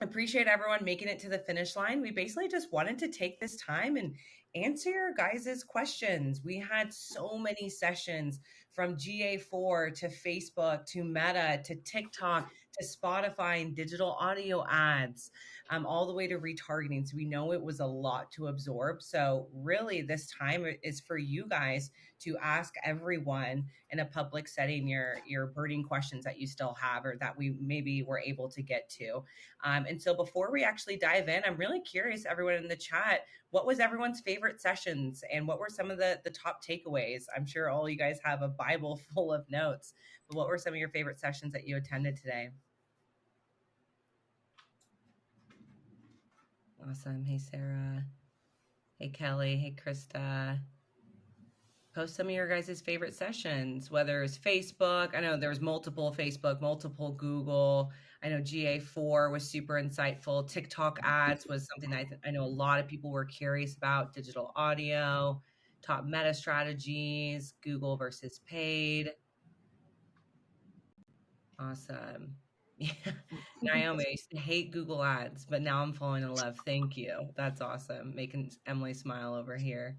appreciate everyone making it to the finish line. We basically just wanted to take this time and answer your guys' questions. We had so many sessions from GA4 to Facebook to Meta to TikTok to Spotify and digital audio ads, all the way to retargeting. So we know it was a lot to absorb. So really, this time is for you guys to ask everyone in a public setting your burning questions that you still have or that we maybe were able to get to. And so before we actually dive in, I'm really curious, everyone in the chat, what was everyone's favorite sessions and what were some of the top takeaways? I'm sure all you guys have a Bible full of notes, but what were some of your favorite sessions that you attended today? Awesome. Hey, Sarah. Hey, Kelly. Hey, Krista. Post some of your guys' favorite sessions, whether it's Facebook. I know there was multiple Facebook, multiple Google. I know GA4 was super insightful. TikTok ads was something that I know a lot of people were curious about. Digital audio, top meta strategies, Google versus paid. Awesome. Yeah. Naomi, I used to hate Google ads, but now I'm falling in love. Thank you. That's awesome. Making Emily smile over here.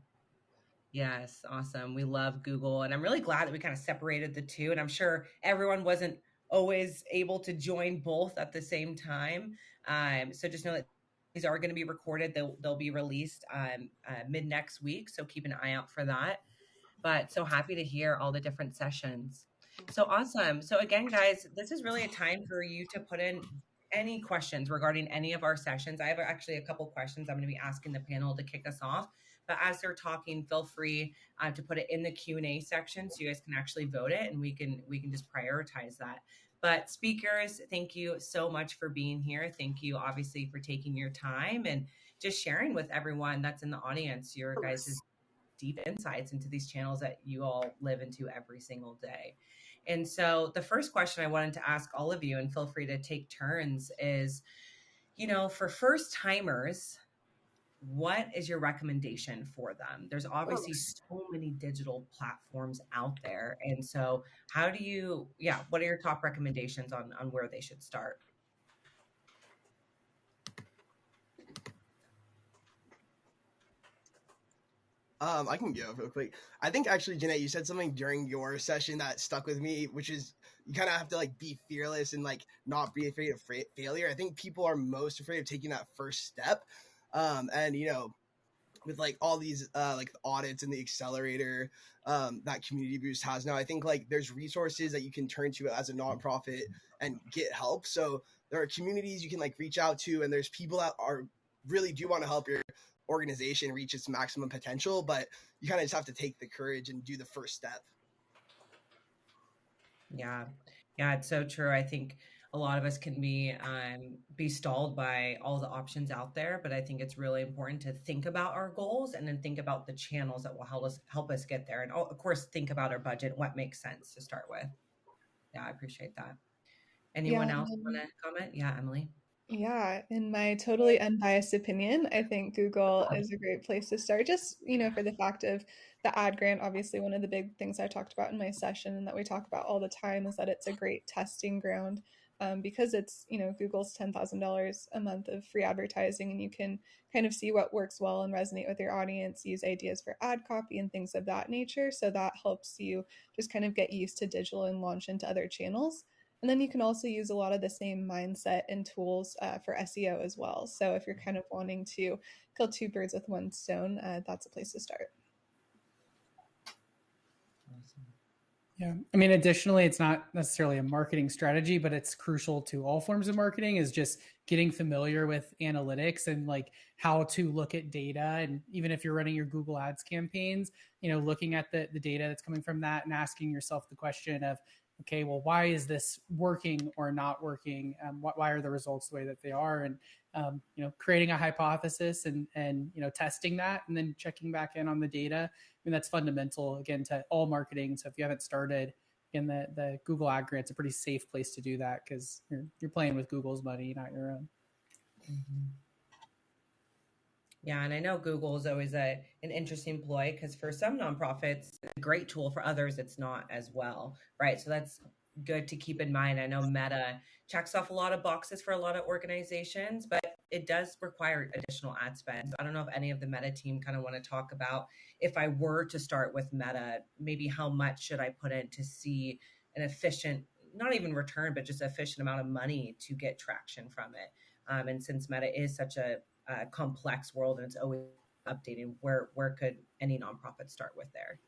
Yes, awesome. We love Google, and I'm really glad that we kind of separated the two. And I'm sure everyone wasn't always able to join both at the same time. So just know that these are going to be recorded. They'll be released mid next week. So keep an eye out for that. But so happy to hear all the different sessions. So awesome. So again, guys, this is really a time for you to put in any questions regarding any of our sessions. I have actually a couple questions I'm going to be asking the panel to kick us off. But as they're talking, feel free to put it in the Q&A section so you guys can actually vote it, and we can just prioritize that. But speakers, thank you so much for being here. Thank you, obviously, for taking your time and just sharing with everyone that's in the audience your guys' deep insights into these channels that you all live into every single day. And so the first question I wanted to ask all of you, and feel free to take turns, is, for first timers, what is your recommendation for them? There's obviously so many digital platforms out there. And so what are your top recommendations on where they should start? I can go real quick. I think actually, Jeanette, you said something during your session that stuck with me, which is you kind of have to like be fearless and like not be afraid of failure. I think people are most afraid of taking that first step. And with like all these like audits and the accelerator that Community Boost has now, I think like there's resources that you can turn to as a nonprofit and get help. So there are communities you can like reach out to, and there's people that are really do want to help your organization reach its maximum potential, but you kind of just have to take the courage and do the first step. Yeah. Yeah, it's so true. I think a lot of us can be stalled by all the options out there, but I think it's really important to think about our goals and then think about the channels that will help us get there. And of course, think about our budget, what makes sense to start with. Yeah, I appreciate that. Yeah, Anyone else want to comment? Yeah, Emily. yeah, in my totally unbiased opinion, I think Google is a great place to start. Just, for the fact of the ad grant, obviously one of the big things I talked about in my session and that we talk about all the time is that it's a great testing ground, because it's, Google's $10,000 a month of free advertising, and you can kind of see what works well and resonate with your audience, use ideas for ad copy and things of that nature. So that helps you just kind of get used to digital and launch into other channels. And then you can also use a lot of the same mindset and tools for SEO as well. So if you're kind of wanting to kill two birds with one stone, that's a place to start. Awesome. Yeah. I mean, additionally, it's not necessarily a marketing strategy, but it's crucial to all forms of marketing is just getting familiar with analytics and like how to look at data. And even if you're running your Google Ads campaigns, looking at the data that's coming from that and asking yourself the question of, okay, well, why is this working or not working? Why are the results the way that they are? And creating a hypothesis and testing that and then checking back in on the data. I mean, that's fundamental again to all marketing. So if you haven't started, in the Google Ad Grant's a pretty safe place to do that because you're playing with Google's money, not your own. Mm-hmm. Yeah, and I know Google is always an interesting ploy because for some nonprofits, it's a great tool. For others, it's not as well, right? So that's good to keep in mind. I know Meta checks off a lot of boxes for a lot of organizations, but it does require additional ad spend. I don't know if any of the Meta team kind of want to talk about, if I were to start with Meta, maybe how much should I put in to see an efficient, not even return, but just efficient amount of money to get traction from it. And since Meta is such a complex world and it's always updating, where could any nonprofit start with there?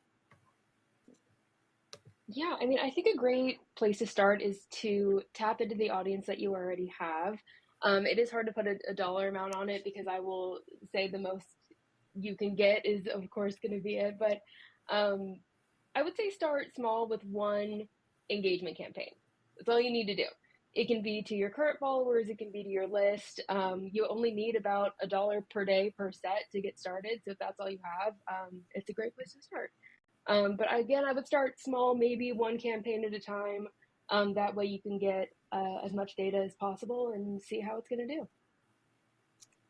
Yeah, I mean, I think a great place to start is to tap into the audience that you already have. It is hard to put a dollar amount on it because I will say the most you can get is, of course, going to be it. But I would say start small with one engagement campaign. That's all you need to do. It can be to your current followers, it can be to your list. You only need about $1 per day per set to get started. So if that's all you have, it's a great place to start. But again, I would start small, maybe one campaign at a time. That way you can get as much data as possible and see how it's going to do.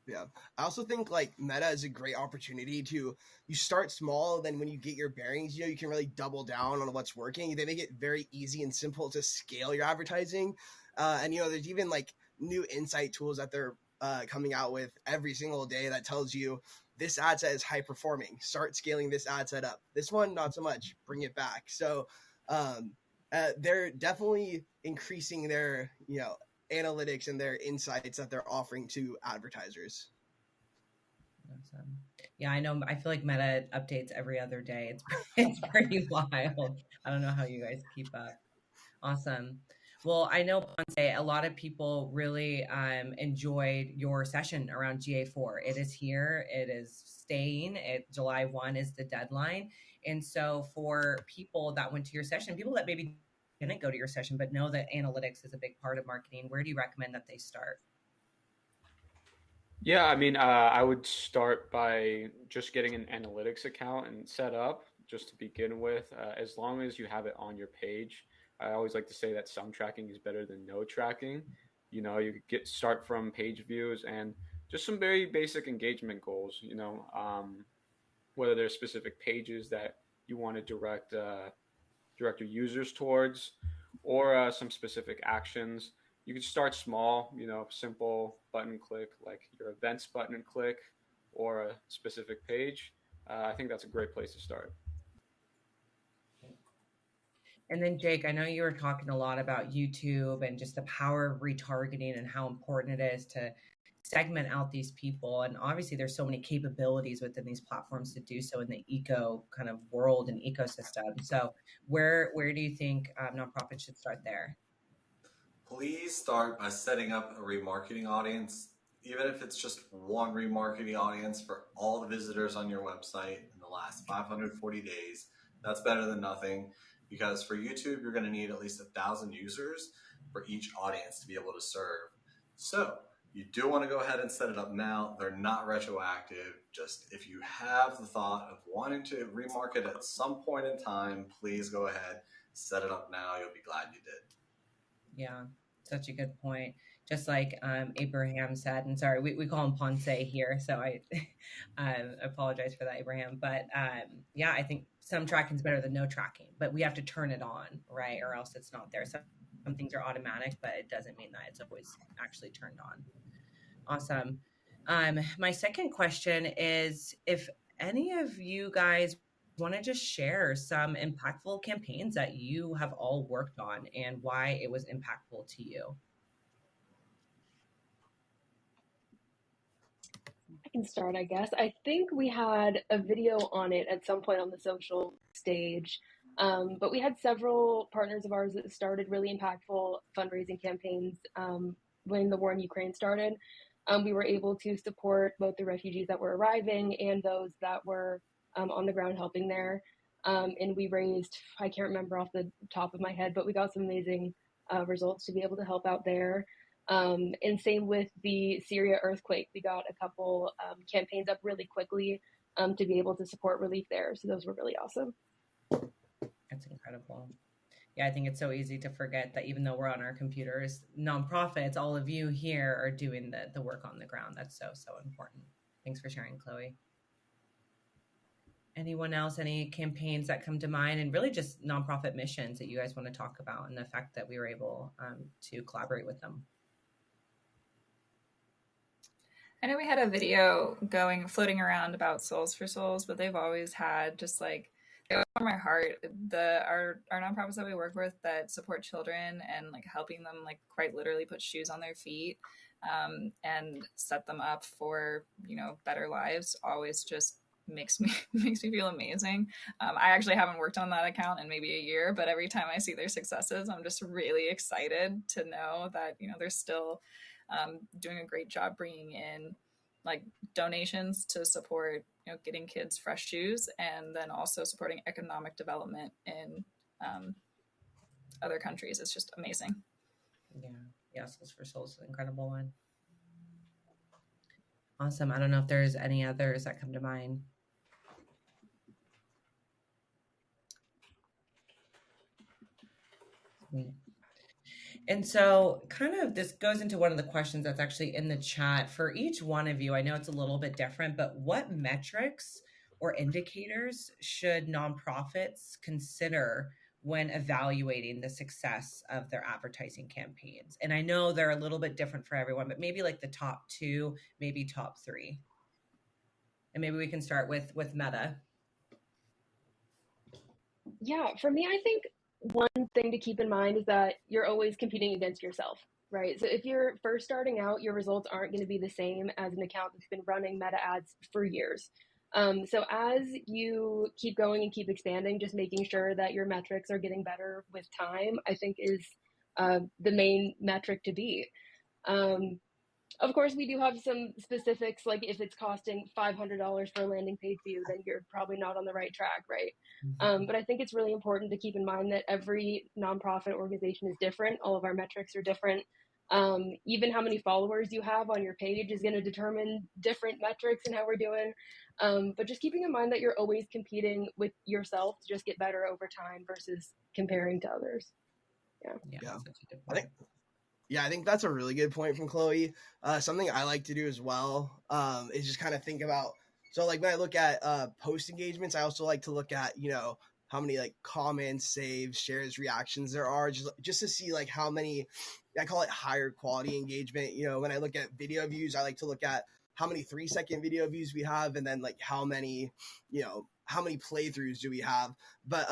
Yeah. I also think like Meta is a great opportunity to, you start small, then when you get your bearings, you can really double down on what's working. They make it very easy and simple to scale your advertising. And there's even like new insight tools that they're coming out with every single day that tells you this ad set is high performing. Start scaling this ad set up. This one, not so much. Bring it back. So they're definitely increasing their, analytics and their insights that they're offering to advertisers. Awesome. Yeah, I know. I feel like Meta updates every other day. It's pretty wild. I don't know how you guys keep up. Awesome. Well, I know, Ponce, a lot of people really enjoyed your session around GA4. It is here. It is staying. July 1 is the deadline. And so for people that went to your session, people that maybe didn't go to your session but know that analytics is a big part of marketing, where do you recommend that they start? Yeah, I mean, I would start by just getting an analytics account and set up just to begin with. As long as you have it on your page, I always like to say that some tracking is better than no tracking. You could start from page views and just some very basic engagement goals. Whether there's specific pages that you want to direct your users towards, or some specific actions. You can start small, simple button click, like your events button click, or a specific page. I think that's a great place to start. And then Jake, I know you were talking a lot about YouTube and just the power of retargeting and how important it is to segment out these people. And obviously there's so many capabilities within these platforms to do so in the eco kind of world and ecosystem. So where do you think nonprofits should start there? Please start by setting up a remarketing audience, even if it's just one remarketing audience for all the visitors on your website in the last 540 days. That's better than nothing, because for YouTube, you're going to need at least 1,000 users for each audience to be able to serve. So you do want to go ahead and set it up now. They're not retroactive. Just if you have the thought of wanting to remarket at some point in time, please go ahead, set it up now. You'll be glad you did. Yeah, such a good point. Just like Abraham said, and sorry, we call him Ponce here, so I apologize for that, Abraham. But yeah, I think some tracking is better than no tracking, but we have to turn it on, right? Or else it's not there. Some things are automatic, but it doesn't mean that it's always actually turned on. Awesome. My second question is, if any of you guys want to just share some impactful campaigns that you have all worked on and why it was impactful to you. I can start, I guess. I think we had a video on it at some point on the social stage, but we had several partners of ours that started really impactful fundraising campaigns when the war in Ukraine started. We were able to support both the refugees that were arriving and those that were on the ground helping there. And we raised, I can't remember off the top of my head, but we got some amazing results to be able to help out there. And same with the Syria earthquake. We got a couple campaigns up really quickly to be able to support relief there. So those were really awesome. That's incredible. Yeah, I think it's so easy to forget that even though we're on our computers, nonprofits, all of you here are doing the work on the ground. That's so important. Thanks for sharing, Chloe. Anyone else, any campaigns that come to mind, and really just nonprofit missions that you guys want to talk about and the fact that we were able to collaborate with them? I know we had a video floating around about Souls for Souls, but they've always had just like, they warm my heart. Our nonprofits that we work with that support children and like helping them like quite literally put shoes on their feet and set them up for, you know, better lives always just makes me feel amazing. I actually haven't worked on that account in maybe a year, but every time I see their successes, I'm just really excited to know that, you know, they're still doing a great job bringing in like donations to support, you know, getting kids fresh shoes, and then also supporting economic development in other countries. It's just amazing. Yeah, Souls for Souls is an incredible one. Awesome. I don't know if there's any others that come to mind. Sweet. And so kind of this goes into one of the questions that's actually in the chat for each one of you. I know it's a little bit different, but what metrics or indicators should nonprofits consider when evaluating the success of their advertising campaigns? And I know they're a little bit different for everyone, but maybe like the top 2, maybe top 3. And maybe we can start with Meta. Yeah, for me, I think one thing to keep in mind is that you're always competing against yourself, right? So if you're first starting out, your results aren't going to be the same as an account that's been running Meta ads for years. So as you keep going and keep expanding, just making sure that your metrics are getting better with time, I think is the main metric to beat. Of course, we do have some specifics, like if it's costing $500 for a landing page view, then you're probably not on the right track, right? But I think it's really important to keep in mind that every nonprofit organization is different. All of our metrics are different. Even how many followers you have on your page is going to determine different metrics and how we're doing. But just keeping in mind that you're always competing with yourself to just get better over time versus comparing to others. I think that's a really good point from Chloe. Something I like to do as well is just kind of think about, so like when I look at post engagements, I also like to look at, you know, how many like comments, saves, shares, reactions there are, just to see like how many, I call it higher quality engagement. You know, when I look at video views, I like to look at how many 3-second video views we have, and then like how many playthroughs do we have. But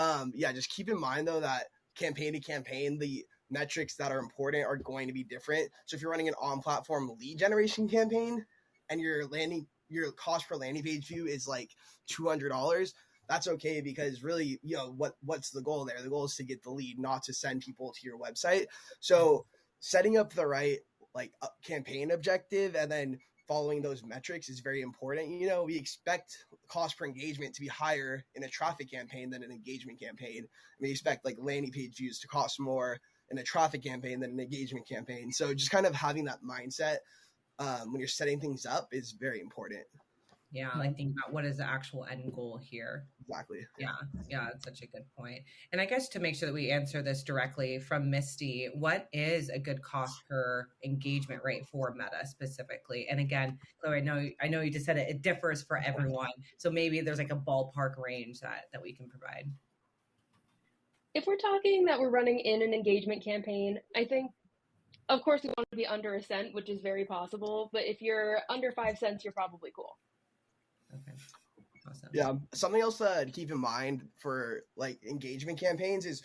just keep in mind though that campaign to campaign, the metrics that are important are going to be different. So if you're running an on-platform lead generation campaign and your cost per landing page view is like $200, that's okay, because really, you know, what's the goal there? The goal is to get the lead, not to send people to your website. So setting up the right like campaign objective and then following those metrics is very important. You know, we expect cost per engagement to be higher in a traffic campaign than an engagement campaign. We expect like landing page views to cost more in a traffic campaign than an engagement campaign. So just kind of having that mindset when you're setting things up is very important. Yeah, like think about what is the actual end goal here. Exactly. Yeah, that's such a good point. And I guess to make sure that we answer this directly from Misty, what is a good cost per engagement rate for Meta specifically? And again, Chloe, I know you just said it differs for everyone. So maybe there's like a ballpark range that we can provide. If we're talking that we're running in an engagement campaign, I think, of course, we want to be under $0.01, which is very possible. But if you're under 5 cents, you're probably cool. Okay. Awesome. Yeah. Something else to keep in mind for like engagement campaigns is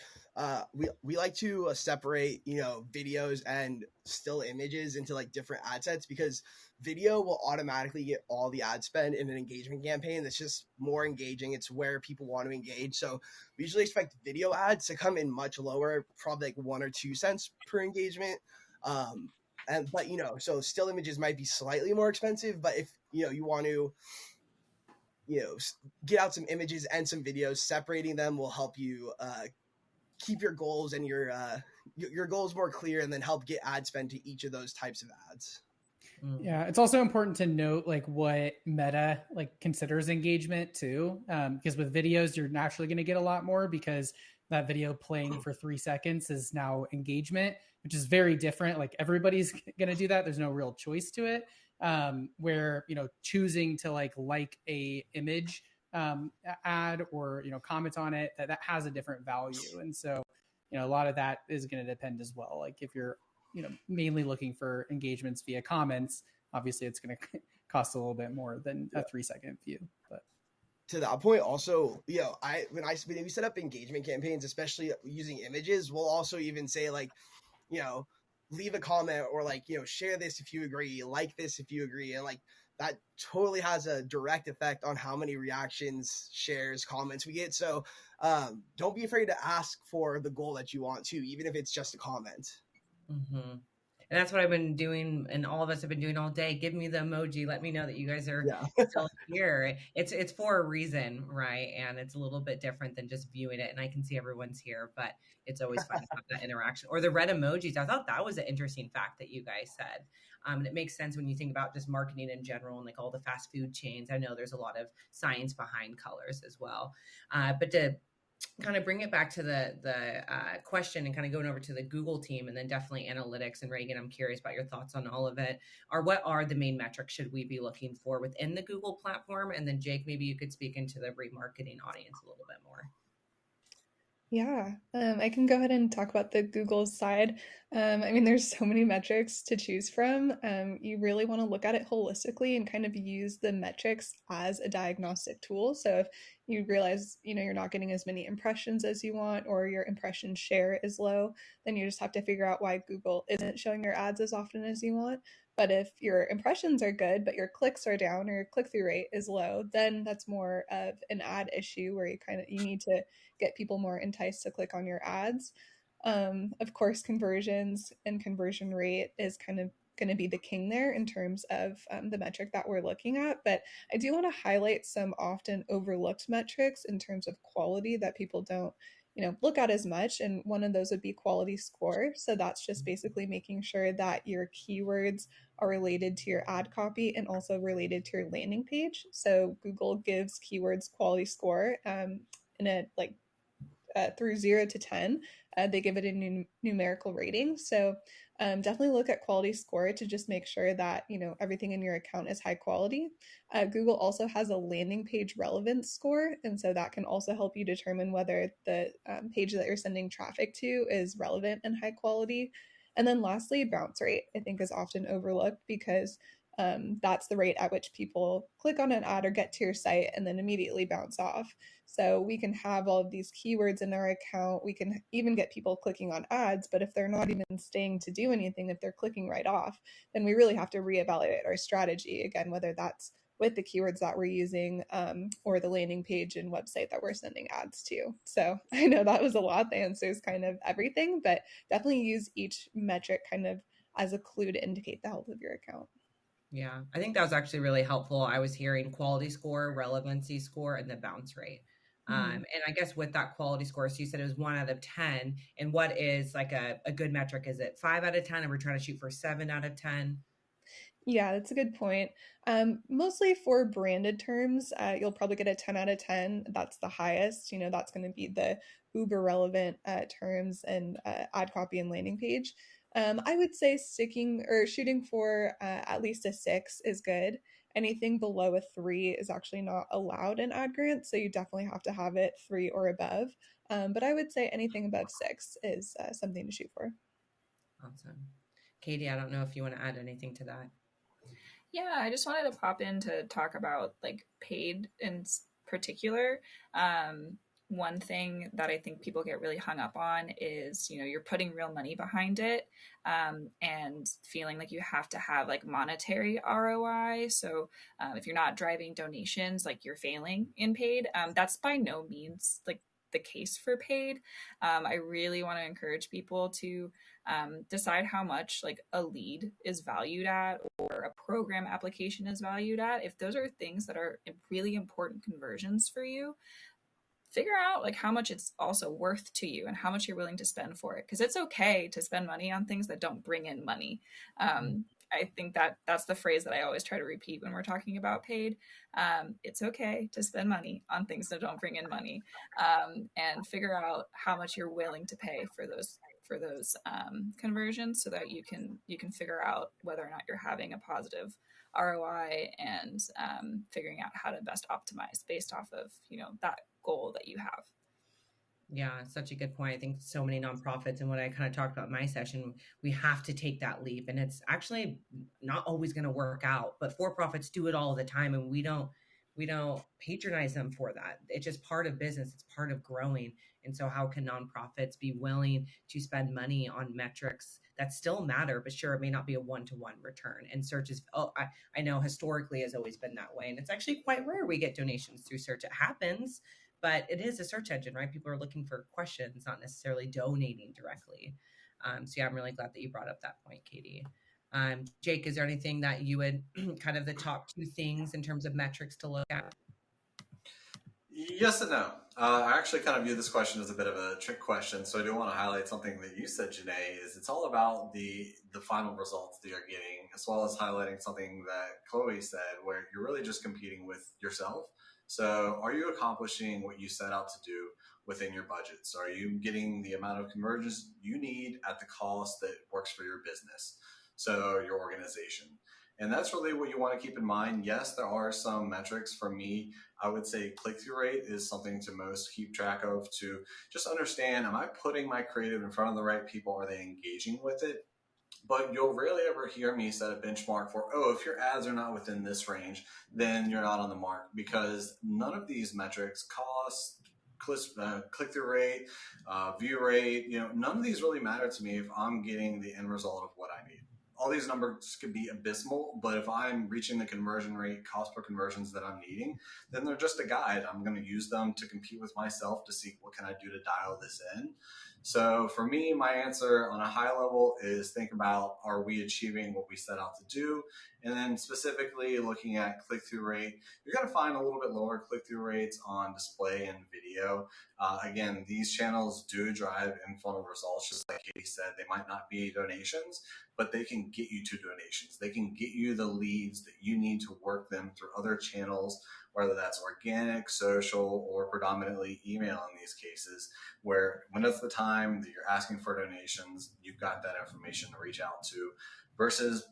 we like to separate, you know, videos and still images into like different ad sets, because video will automatically get all the ad spend in an engagement campaign. That's just more engaging. It's where people want to engage. So we usually expect video ads to come in much lower, probably like 1 or 2 cents per engagement. But you know, so still images might be slightly more expensive, but if you know you want to, you know, get out some images and some videos, separating them will help you keep your goals and your goals more clear, and then help get ad spend to each of those types of ads. Yeah, it's also important to note like what Meta like considers engagement too, because with videos you're naturally going to get a lot more, because that video playing for 3 seconds is now engagement, which is very different. Like everybody's going to do that. There's no real choice to it. Where, you know, choosing to like a image ad or comment on it, that has a different value. And so a lot of that is going to depend as well. Like if you're mainly looking for engagements via comments, obviously it's going to cost a little bit more than a 3-second view. But to that point, also, when we set up engagement campaigns, especially using images, we'll also even say like, leave a comment or like, share this if you agree, like this if you agree, and like that totally has a direct effect on how many reactions, shares, comments we get. So don't be afraid to ask for the goal that you want to, even if it's just a comment. Mm-hmm. And that's what I've been doing, and all of us have been doing all day. Give me the emoji. Let me know that you guys are still here. It's for a reason, right? And it's a little bit different than just viewing it. And I can see everyone's here, but it's always fun to have that interaction. Or the red emojis. I thought that was an interesting fact that you guys said. And it makes sense when you think about just marketing in general and like all the fast food chains. I know there's a lot of science behind colors as well. But to kind of bring it back to the question and kind of going over to the Google team and then definitely analytics. And Reagan, I'm curious about your thoughts on all of it. What are the main metrics should we be looking for within the Google platform? And then Jake, maybe you could speak into the remarketing audience a little bit more. Yeah, I can go ahead and talk about the Google side. There's so many metrics to choose from. You really want to look at it holistically and kind of use the metrics as a diagnostic tool. So if you realize, you're not getting as many impressions as you want, or your impression share is low, then you just have to figure out why Google isn't showing your ads as often as you want. But if your impressions are good, but your clicks are down or your click-through rate is low, then that's more of an ad issue where you need to get people more enticed to click on your ads. Of course, conversions and conversion rate is kind of going to be the king there in terms of the metric that we're looking at. But I do want to highlight some often overlooked metrics in terms of quality that people don't look at as much. And one of those would be quality score. So that's just basically making sure that your keywords are related to your ad copy and also related to your landing page. So Google gives keywords quality score in a through 0 to 10. They give it a numerical rating. So definitely look at quality score to just make sure that everything in your account is high quality. Google also has a landing page relevance score, and so that can also help you determine whether the page that you're sending traffic to is relevant and high quality. And then lastly, bounce rate, I think, is often overlooked because that's the rate at which people click on an ad or get to your site and then immediately bounce off. So we can have all of these keywords in our account. We can even get people clicking on ads, but if they're not even staying to do anything, if they're clicking right off, then we really have to reevaluate our strategy again, whether that's with the keywords that we're using or the landing page and website that we're sending ads to. So I know that was a lot. The answer is kind of everything, but definitely use each metric kind of as a clue to indicate the health of your account. Yeah, I think that was actually really helpful. I was hearing quality score, relevancy score, and the bounce rate. And I guess with that quality score, so you said it was 1 out of 10. And what is like a good metric? Is it 5 out of 10? And we're trying to shoot for 7 out of 10? Yeah, that's a good point. Mostly for branded terms, you'll probably get a 10 out of 10. That's the highest. That's going to be the uber relevant terms and ad copy and landing page. I would say shooting for at least a 6 is good. Anything below a 3 is actually not allowed in ad grants, so you definitely have to have it 3 or above. But I would say anything above 6 is something to shoot for. Awesome. Katie, I don't know if you want to add anything to that. Yeah, I just wanted to pop in to talk about like paid in particular. One thing that I think people get really hung up on is, you're putting real money behind it and feeling like you have to have like monetary ROI. So if you're not driving donations, like you're failing in paid. That's by no means like the case for paid. I really want to encourage people to decide how much like a lead is valued at or a program application is valued at. If those are things that are really important conversions for you, figure out like how much it's also worth to you and how much you're willing to spend for it. Because it's okay to spend money on things that don't bring in money. I think that's the phrase that I always try to repeat when we're talking about paid. It's okay to spend money on things that don't bring in money, and figure out how much you're willing to pay for those conversions so that you can figure out whether or not you're having a positive ROI and figuring out how to best optimize based off of, that goal that you have. Yeah, such a good point. I think so many nonprofits, and what I kind of talked about in my session, we have to take that leap. And it's actually not always going to work out, but for-profits do it all the time, and we don't patronize them for that. It's just part of business. It's part of growing. And so how can nonprofits be willing to spend money on metrics that still matter, but sure, it may not be a one-to-one return. And search is, I know historically has always been that way. And it's actually quite rare we get donations through search. It happens, but it is a search engine, right? People are looking for questions, not necessarily donating directly. So yeah, I'm really glad that you brought up that point, Katie. Jake, is there anything that you would kind of the top two things in terms of metrics to look at? Yes and no. I actually kind of view this question as a bit of a trick question, so I do want to highlight something that you said, Janae, is it's all about the final results that you're getting, as well as highlighting something that Chloe said, where you're really just competing with yourself. So are you accomplishing what you set out to do within your budgets? Are you getting the amount of conversions you need at the cost that works for your business, so your organization? And that's really what you want to keep in mind. Yes, there are some metrics. For me, I would say click-through rate is something to most keep track of, to just understand, am I putting my creative in front of the right people? Are they engaging with it? But you'll rarely ever hear me set a benchmark for, if your ads are not within this range, then you're not on the mark, because none of these metrics, cost, click-through rate, view rate, none of these really matter to me if I'm getting the end result of what I need. All these numbers could be abysmal, but if I'm reaching the conversion rate, cost per conversions that I'm needing, then they're just a guide. I'm going to use them to compete with myself to see what can I do to dial this in. So for me, my answer on a high level is think about, are we achieving what we set out to do? And then specifically looking at click-through rate, you're going to find a little bit lower click-through rates on display and video. Again, these channels do drive in-funnel results. Just like Katie said, they might not be donations, but they can get you to donations. They can get you the leads that you need to work them through other channels, whether that's organic, social, or predominantly email in these cases, where when it's the time that you're asking for donations, you've got that information to reach out to, versus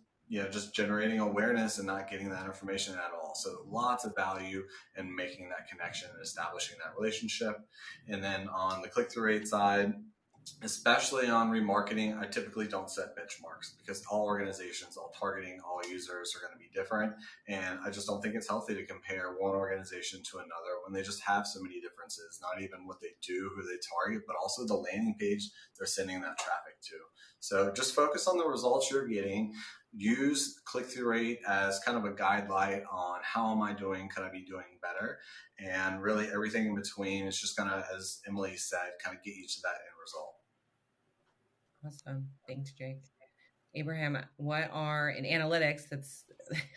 just generating awareness and not getting that information at all. So lots of value in making that connection and establishing that relationship. And then on the click-through rate side, especially on remarketing, I typically don't set benchmarks, because all organizations, all targeting, all users are going to be different. And I just don't think it's healthy to compare one organization to another when they just have so many differences, not even what they do, who they target, but also the landing page they're sending that traffic to. So just focus on the results you're getting. Use click-through rate as kind of a guide light on how am I doing, could I be doing better? And really everything in between is just going to, as Emily said, kind of get you to that end result. Awesome. Thanks, Jake. Abraham, what are in analytics, that's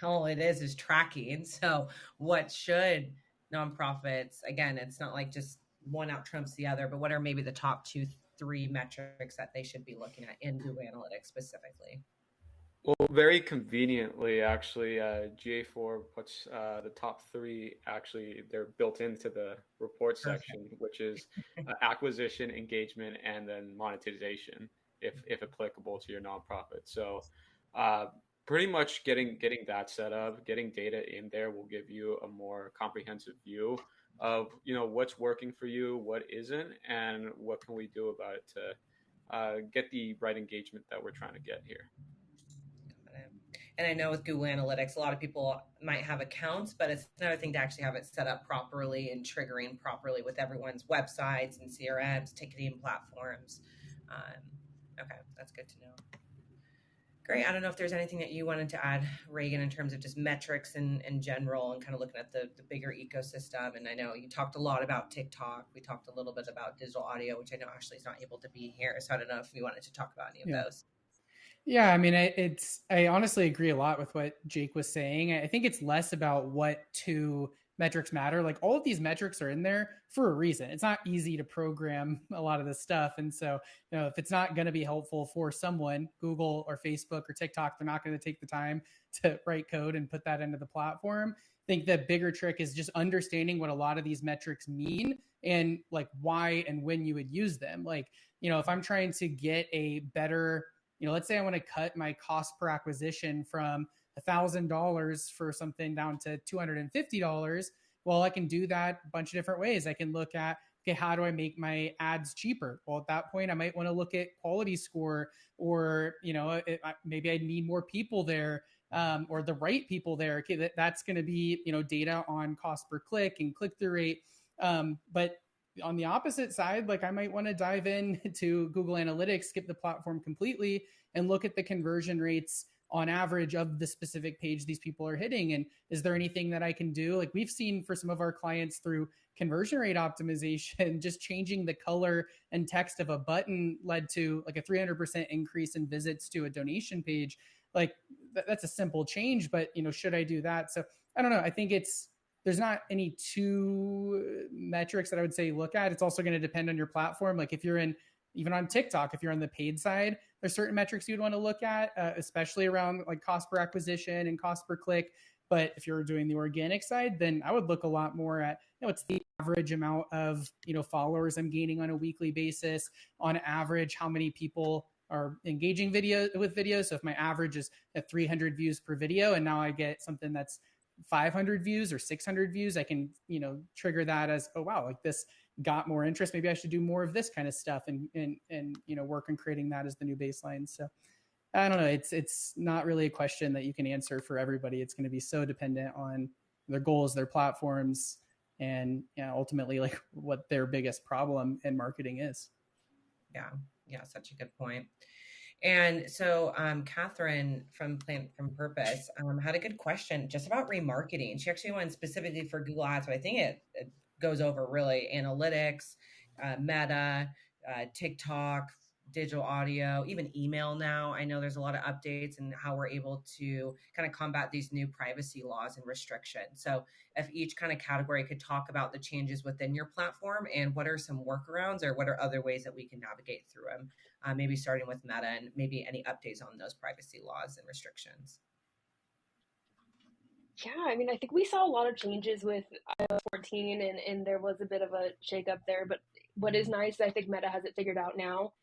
all it is tracking. So what should nonprofits, again, it's not like just one out trumps the other, but what are maybe the top 2-3 metrics that they should be looking at in Google Analytics specifically? Well, very conveniently, actually, GA4 puts the top 3, actually, they're built into the report section, which is acquisition, engagement, and then monetization, if applicable to your nonprofit. So pretty much getting that set up, getting data in there will give you a more comprehensive view of, what's working for you, what isn't, and what can we do about it to get the right engagement that we're trying to get here. And I know with Google Analytics, a lot of people might have accounts, but it's another thing to actually have it set up properly and triggering properly with everyone's websites and CRMs, ticketing platforms. Okay, that's good to know. Great. I don't know if there's anything that you wanted to add, Reagan, in terms of just metrics in general and kind of looking at the bigger ecosystem. And I know you talked a lot about TikTok. We talked a little bit about digital audio, which I know Ashley's not able to be here. So I don't know if you wanted to talk about any of those. Yeah, I mean, I honestly agree a lot with what Jake was saying. I think it's less about what two metrics matter. Like, all of these metrics are in there for a reason. It's not easy to program a lot of this stuff. And so, if it's not going to be helpful for someone, Google or Facebook or TikTok, they're not going to take the time to write code and put that into the platform. I think the bigger trick is just understanding what a lot of these metrics mean and like why and when you would use them. Like, if I'm trying to get a better, let's say I want to cut my cost per acquisition from $1,000 for something down to $250, well, I can do that a bunch of different ways. I can look at, okay, how do I make my ads cheaper? Well, at that point, I might want to look at quality score, or, maybe I need more people there, or the right people there. Okay, that's going to be, data on cost per click and click-through rate. But on the opposite side, like I might want to dive in to Google Analytics, skip the platform completely, and look at the conversion rates on average of the specific page these people are hitting. And is there anything that I can do? Like we've seen for some of our clients through conversion rate optimization, just changing the color and text of a button led to like a 300% increase in visits to a donation page. Like that's a simple change, but should I do that? So I don't know. I think there's not any two metrics that I would say look at. It's also going to depend on your platform. Like if you're even on TikTok, if you're on the paid side, there's certain metrics you'd want to look at, especially around like cost per acquisition and cost per click. But if you're doing the organic side, then I would look a lot more at, what's the average amount of, followers I'm gaining on a weekly basis. On average, how many people are engaging with videos. So if my average is at 300 views per video, and now I get something that's 500 views or 600 views, I can, trigger that as, oh, wow, like this got more interest. Maybe I should do more of this kind of stuff and work on creating that as the new baseline. So I don't know. It's not really a question that you can answer for everybody. It's going to be so dependent on their goals, their platforms, and ultimately like what their biggest problem in marketing is. Yeah, such a good point. And so Catherine from Plant from Purpose had a good question just about remarketing. She actually went specifically for Google Ads, but I think it goes over really analytics, Meta, TikTok, digital audio, even email now. I know there's a lot of updates and how we're able to kind of combat these new privacy laws and restrictions. So if each kind of category could talk about the changes within your platform and what are some workarounds or what are other ways that we can navigate through them, maybe starting with Meta and maybe any updates on those privacy laws and restrictions. Yeah, I mean, I think we saw a lot of changes with iOS 14 and there was a bit of a shakeup there. But what is nice, I think Meta has it figured out now.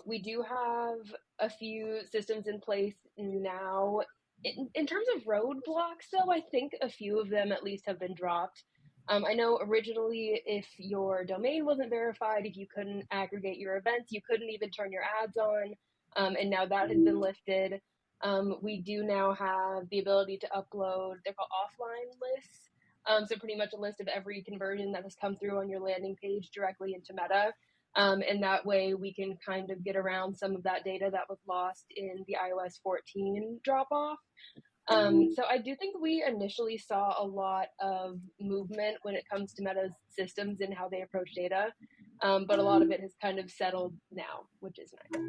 We do have a few systems in place now. In terms of roadblocks, though, I think a few of them at least have been dropped. I know originally if your domain wasn't verified, if you couldn't aggregate your events, you couldn't even turn your ads on. And now that has been lifted. We do now have the ability to upload, they're called offline lists. So pretty much a list of every conversion that has come through on your landing page directly into Meta. And that way we can kind of get around some of that data that was lost in the iOS 14 drop off. So I do think we initially saw a lot of movement when it comes to Meta's systems and how they approach data. But a lot of it has kind of settled now, which is nice.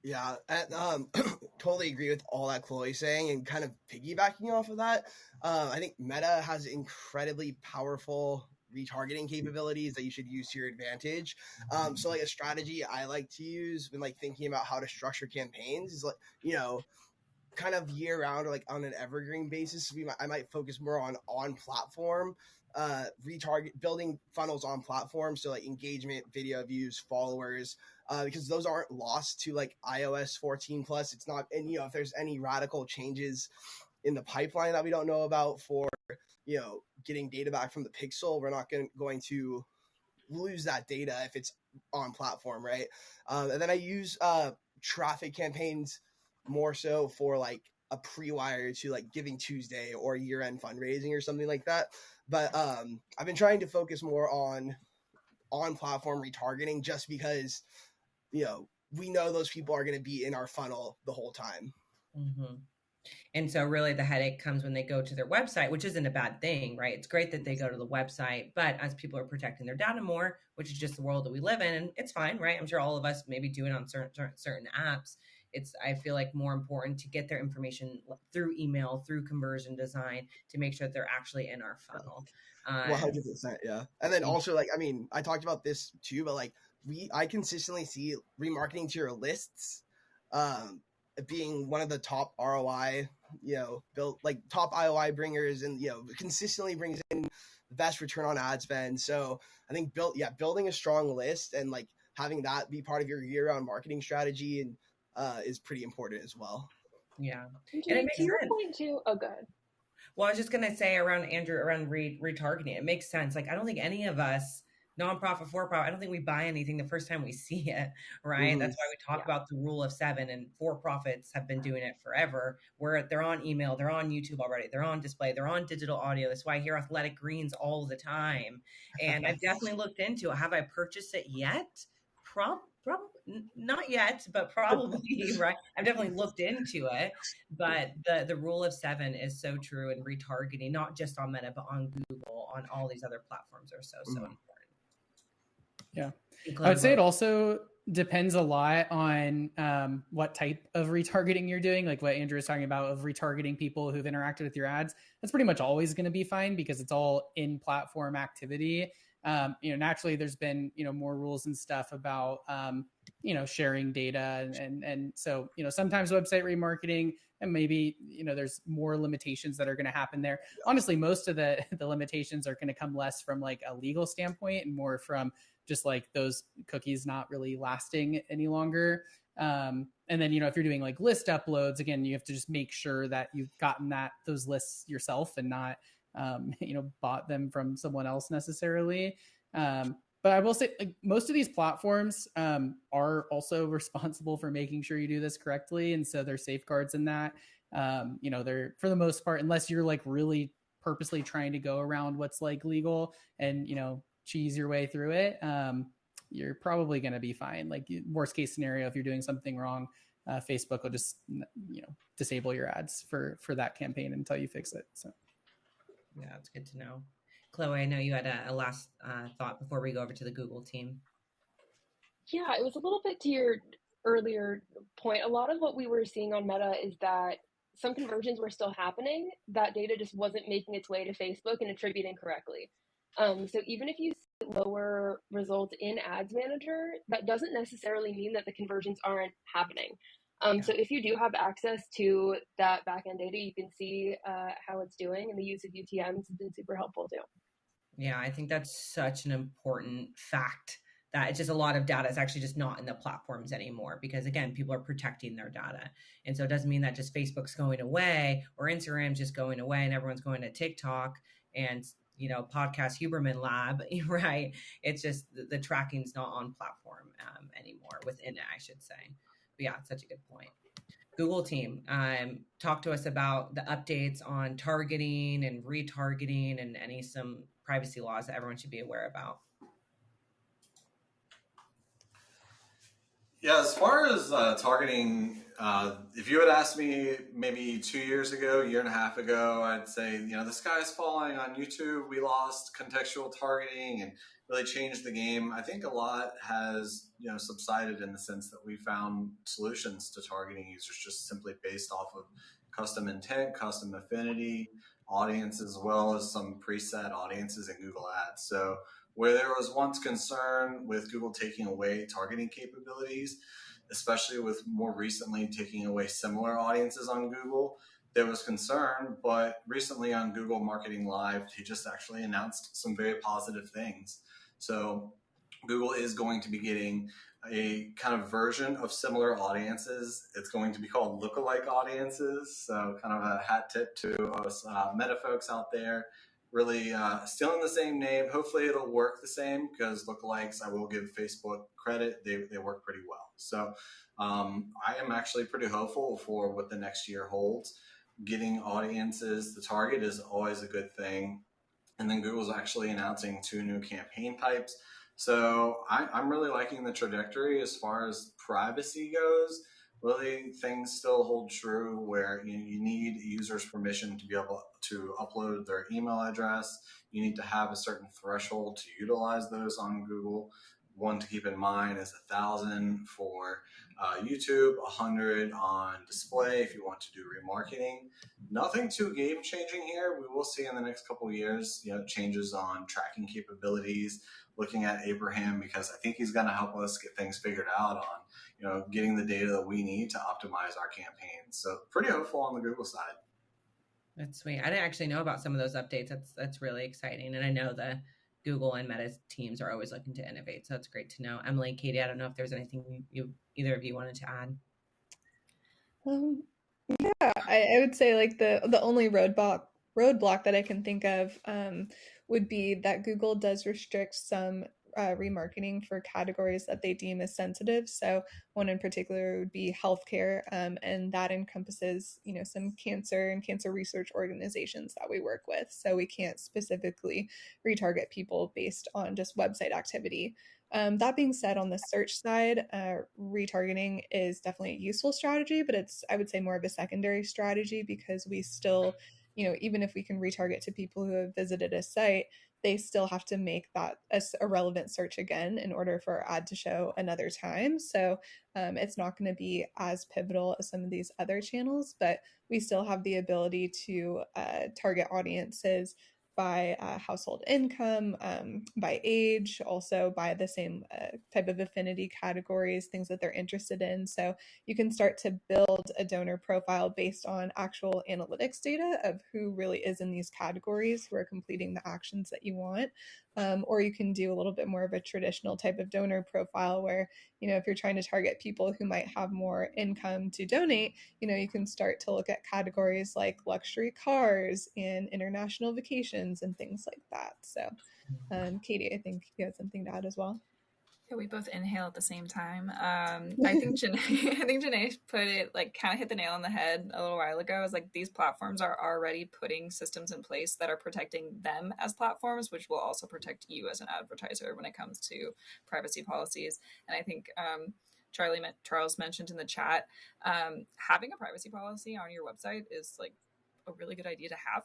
Yeah, totally agree with all that Chloe's saying, and kind of piggybacking off of that. I think Meta has incredibly powerful retargeting capabilities that you should use to your advantage. So like a strategy I like to use when like thinking about how to structure campaigns is like, kind of year round or like on an evergreen basis. I might focus more on platform, building funnels on platform. So like engagement, video views, followers, because those aren't lost to like iOS 14 plus. It's not, and if there's any radical changes in the pipeline that we don't know about for, getting data back from the pixel, we're not going to lose that data if it's on platform, right? And then I use traffic campaigns more so for like a pre-wire to like Giving Tuesday or year-end fundraising or something like that. But I've been trying to focus more on platform retargeting just because, we know those people are going to be in our funnel the whole time. Mm-hmm. And so really the headache comes when they go to their website, which isn't a bad thing, right? It's great that they go to the website, but as people are protecting their data more, which is just the world that we live in, and it's fine, right? I'm sure all of us maybe do it on certain apps. I feel like more important to get their information through email, through conversion design to make sure that they're actually in our funnel. 100%. Yeah. And then also like, I talked about this too, but like I consistently see remarketing to your lists, being one of the top ROI, built like top ROI bringers, and consistently brings in the best return on ad spend. So I think building a strong list and like having that be part of your year-round marketing strategy and is pretty important as well. Yeah. And And it makes to your sense. point too. Oh, good. Well, I was just going to say around Andrew, around retargeting, it makes sense. Like, I don't think any of us, nonprofit, for-profit, I don't think we buy anything the first time we see it, right? Mm-hmm. That's why we talk about the rule of 7, and for-profits have been doing it forever, where they're on email, they're on YouTube already, they're on display, they're on digital audio. That's why I hear Athletic Greens all the time. And I've definitely looked into it. Have I purchased it yet? Probably not yet, but probably, right? I've definitely looked into it. But the rule of 7 is so true, and retargeting, not just on Meta, but on Google, on all these other platforms, are so important. Yeah. I would say it also depends a lot on what type of retargeting you're doing, like what Andrew was talking about of retargeting people who've interacted with your ads. That's pretty much always going to be fine because it's all in platform activity. Naturally there's been, more rules and stuff about, sharing data. And so, sometimes website remarketing and maybe, there's more limitations that are going to happen there. Honestly, most of the limitations are going to come less from like a legal standpoint and more from just like those cookies not really lasting any longer. And then, if you're doing like list uploads, again, you have to just make sure that you've gotten those lists yourself and not, bought them from someone else necessarily. But I will say like, most of these platforms are also responsible for making sure you do this correctly. And so there's safeguards in that. They're for the most part, unless you're like really purposely trying to go around what's like legal and, cheese your way through it, you're probably going to be fine. Like worst case scenario, if you're doing something wrong, Facebook will just, disable your ads for that campaign until you fix it. So. Yeah, that's good to know. Chloe, I know you had a last thought before we go over to the Google team. Yeah, it was a little bit to your earlier point. A lot of what we were seeing on Meta is that some conversions were still happening. That data just wasn't making its way to Facebook and attributing correctly. So even if you see lower results in Ads Manager, that doesn't necessarily mean that the conversions aren't happening. So if you do have access to that backend data, you can see how it's doing, and the use of UTMs has been super helpful too. Yeah, I think that's such an important fact, that it's just a lot of data is actually just not in the platforms anymore because, again, people are protecting their data. And so it doesn't mean that just Facebook's going away or Instagram's just going away and everyone's going to TikTok and, podcast Huberman Lab, right? It's just the tracking's not on platform anymore, within it, I should say. But yeah, it's such a good point. Google team, talk to us about the updates on targeting and retargeting and some privacy laws that everyone should be aware about. Yeah, as far as targeting, if you had asked me maybe 2 years ago, a year and a half ago, I'd say, the sky's falling on YouTube. We lost contextual targeting and really changed the game. I think a lot has, subsided in the sense that we found solutions to targeting users just simply based off of custom intent, custom affinity, audience, as well as some preset audiences in Google Ads. So where there was once concern with Google taking away targeting capabilities, especially with more recently taking away similar audiences on Google, there was concern. But recently on Google Marketing Live, they just actually announced some very positive things. So Google is going to be getting a kind of version of similar audiences. It's going to be called lookalike audiences. So kind of a hat tip to us Meta folks out there. Really still in the same name. Hopefully it'll work the same because lookalikes, I will give Facebook credit, they work pretty well. So I am actually pretty hopeful for what the next year holds. Getting audiences, the target is always a good thing. And then Google's actually announcing 2 new campaign types. So I'm really liking the trajectory as far as privacy goes. Really, things still hold true where you need users' permission to be able to upload their email address. You need to have a certain threshold to utilize those on Google. One to keep in mind is 1,000 for YouTube, 100 on display if you want to do remarketing. Nothing too game-changing here. We will see in the next couple of years, changes on tracking capabilities, looking at Abraham, because I think he's going to help us get things figured out on getting the data that we need to optimize our campaigns. So pretty hopeful on the Google side. That's sweet. I didn't actually know about some of those updates. That's really exciting. And I know the Google and Meta teams are always looking to innovate. So it's great to know. Emily and Katie, I don't know if there's anything either of you wanted to add. Yeah, I would say like the only roadblock that I can think of would be that Google does restrict some remarketing for categories that they deem as sensitive. So one in particular would be healthcare, and that encompasses, you know, some cancer and cancer research organizations that we work with. So we can't specifically retarget people based on just website activity. That being said, on the search side, retargeting is definitely a useful strategy, but it's, I would say, more of a secondary strategy because we still, you know, even if we can retarget to people who have visited a site, they still have to make that a relevant search again in order for our ad to show another time. So it's not going to be as pivotal as some of these other channels, but we still have the ability to target audiences by household income, by age, also by the same type of affinity categories, things that they're interested in. So you can start to build a donor profile based on actual analytics data of who really is in these categories, who are completing the actions that you want. Or you can do a little bit more of a traditional type of donor profile where, you know, if you're trying to target people who might have more income to donate, you know, you can start to look at categories like luxury cars and international vacations and things like that. So, Katie, I think you had something to add as well. Yeah, we both inhale at the same time. I think Janae, I think Janae put it like kind of hit the nail on the head a little while ago. Is like these platforms are already putting systems in place that are protecting them as platforms, which will also protect you as an advertiser when it comes to privacy policies. And I think Charles mentioned in the chat, having a privacy policy on your website is like a really good idea to have.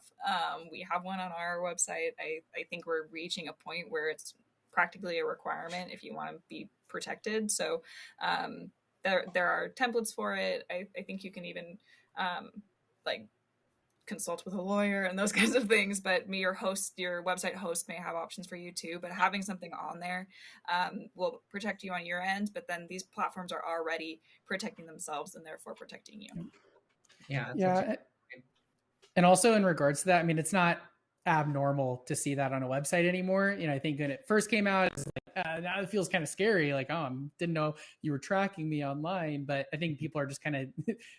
We have one on our website. I think we're reaching a point where it's practically a requirement if you want to be protected. So there are templates for it. I think you can even like consult with a lawyer and those kinds of things, but your website host may have options for you too. But having something on there will protect you on your end, but then these platforms are already protecting themselves and therefore protecting you. Yeah. And also in regards to that, I mean, it's not abnormal to see that on a website anymore. You know, I think when it first came out, it's like, now it feels kind of scary. Like, oh, I didn't know you were tracking me online. But I think people are just kind of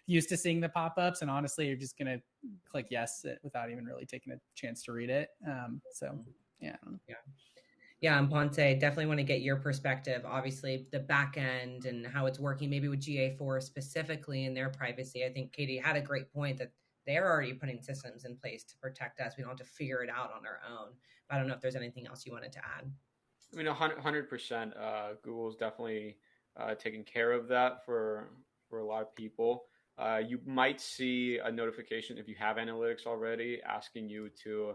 used to seeing the pop-ups, and honestly, you're just going to click yes without even really taking a chance to read it. So, yeah. Yeah, and Ponce, definitely want to get your perspective. Obviously, the back end and how it's working, maybe with GA4 specifically in their privacy. I think Katie had a great point that they're already putting systems in place to protect us. We don't have to figure it out on our own. But I don't know if there's anything else you wanted to add. I mean, 100%. Google's definitely taking care of that for a lot of people. You might see a notification if you have analytics already asking you to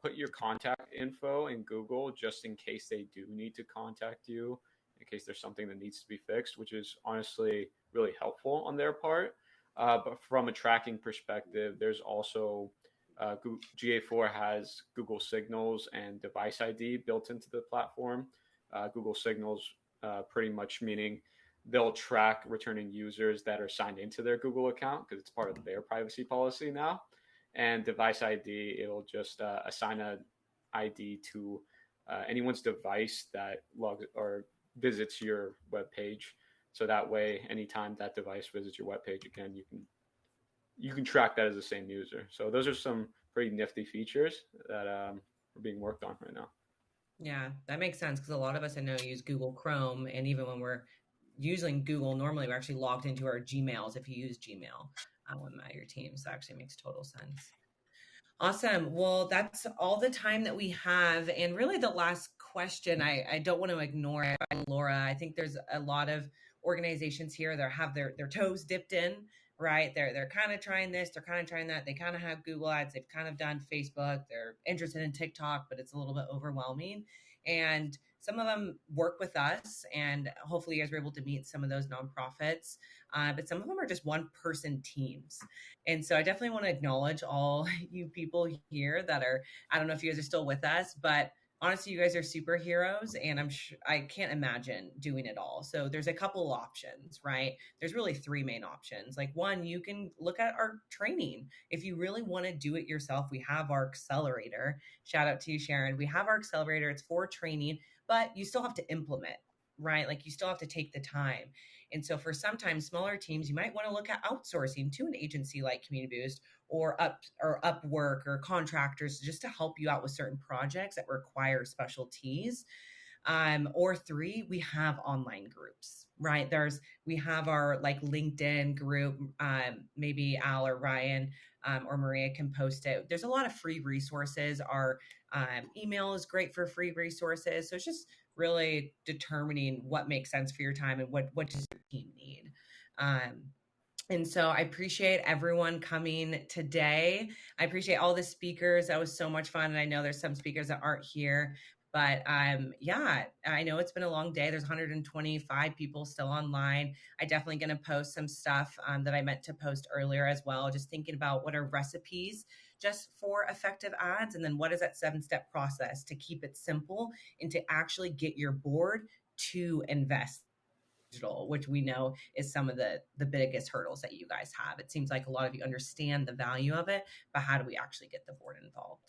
put your contact info in Google just in case they do need to contact you, in case there's something that needs to be fixed, which is honestly really helpful on their part. But from a tracking perspective, there's also GA4 has Google Signals and Device ID built into the platform. Google Signals pretty much meaning they'll track returning users that are signed into their Google account because it's part of their privacy policy now. And Device ID, it'll just assign an ID to anyone's device that logs or visits your web page. So that way, anytime that device visits your webpage again, you can track that as the same user. So those are some pretty nifty features that are being worked on right now. Yeah, that makes sense because a lot of us I know use Google Chrome, and even when we're using Google, normally we're actually logged into our Gmails if you use Gmail at your team. So that actually makes total sense. Awesome. Well, that's all the time that we have. And really the last question, I don't want to ignore it, Laura. I think there's a lot of organizations here that have their toes dipped in, right? They're kind of trying this, they're kind of trying that. They kind of have Google Ads, they've kind of done Facebook, they're interested in TikTok, but it's a little bit overwhelming. And some of them work with us, and hopefully you guys were able to meet some of those nonprofits. But some of them are just one-person teams. And so I definitely want to acknowledge all you people here that are, I don't know if you guys are still with us, but honestly, you guys are superheroes, and I can't imagine doing it all. So there's a couple options, right? There's really three main options. Like one, you can look at our training. If you really want to do it yourself, we have our accelerator. Shout out to you, Sharon. We have our accelerator. It's for training, but you still have to implement, right? Like you still have to take the time. And so for sometimes smaller teams, you might want to look at outsourcing to an agency like Community Boost or Upwork or contractors just to help you out with certain projects that require specialties. Or 3, we have online groups, right? We have our like LinkedIn group. Maybe Al or Ryan or Maria can post it. There's a lot of free resources. Our email is great for free resources. So it's just really determining what makes sense for your time and what does your team need. And so I appreciate everyone coming today. I appreciate all the speakers. That was so much fun. And I know there's some speakers that aren't here. But yeah, I know it's been a long day. There's 125 people still online. I definitely going to post some stuff that I meant to post earlier as well. Just thinking about what are recipes just for effective ads, and then what is that 7-step process to keep it simple and to actually get your board to invest digital, which we know is some of the biggest hurdles that you guys have. It seems like a lot of you understand the value of it, but how do we actually get the board involved?